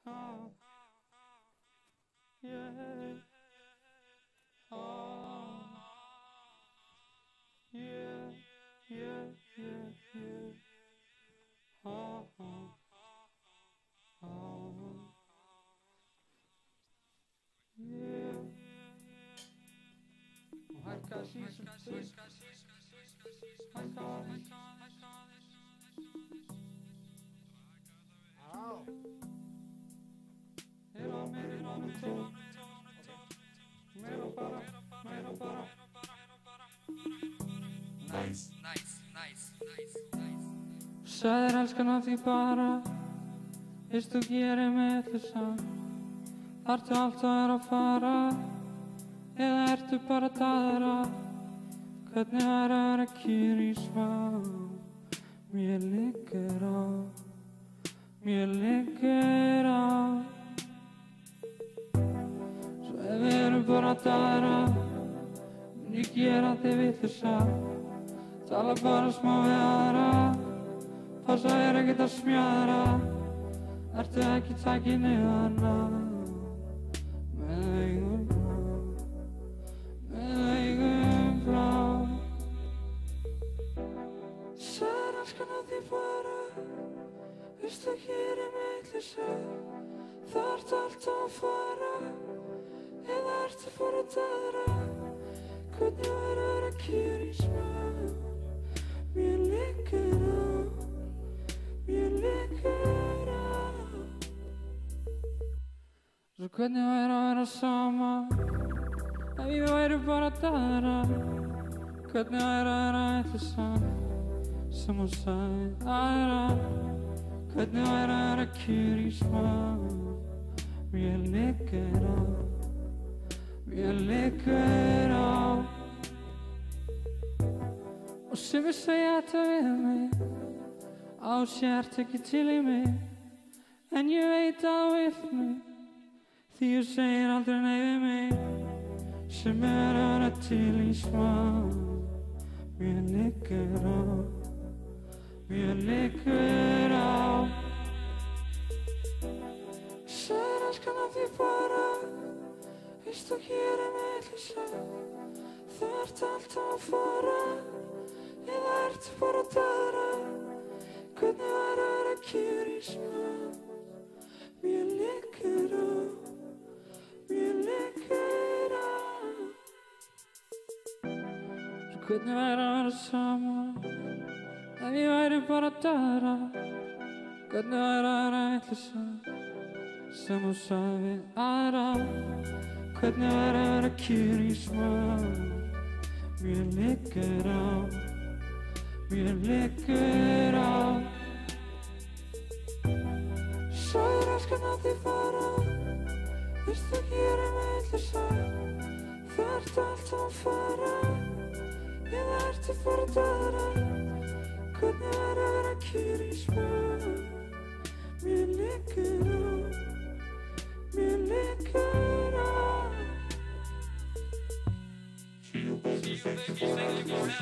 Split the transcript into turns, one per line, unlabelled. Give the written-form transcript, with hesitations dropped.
Oh, yeah. Oh, yeah, yeah, yeah, yeah. Oh, oh, oh, yeah. Hækka sísum fyrst, hækka aðeins. Meira tón, meira bara.
Nice.
Sæðir elskan af því bara, veist þú gerir mig ætlusan. Þarftu alltaf að fara, eða ertu bara að daðra? Hvernig er að vera kyrr í smá? Mér liggur á. Svo ef við erum bara að daðra, mun ég gera þig vitlausa. Tala bara smá við aðra, passa þér ekkert að smjara. Ertu ekki takin niðana, með augum blá. Sæðir elskan af því bara, veist þú gerir mig vitlausa. Þarftu alltaf að fara, eða ertu bara að daðra? Hvernig er að vera kyrr í smá? Mér liggur á. Svo hvernig væri að vera saman, ef ég væri bara að daðra? Hvernig væri að vera ætlusan, sem hún sagði aðra? Hvernig væri að vera kyrr í smá? Mér liggur á. Og sumir segja þetta við mig, á sért ekki til í mig, en ég veit að þú vilt mig, því þú segir aldrei nei við mig. Sem er að vera til í smá. Mér liggur á. Sæðir elskan af því bara, veist þú gerir mig vitlausa. Þarftu alltaf að fara, eða ertu bara að daðra? Hvernig væri að vera kyrr í smá? Mér liggur á. Svo hvernig væri að vera saman, ef ég væri bara að daðra? Hvernig væri að vera ætlusan, sem hún sagði við aðra? Hvernig væri að vera kyrr í smá? Mér liggur á. Sæðir elskan af því bara, veist þú gerir mig vitlausa. Þarftu alltaf að fara, eða ertu bara að daðra? Hvernig er að vera kyrr í smá? Mér liggur á. See you baby, thank you for having us.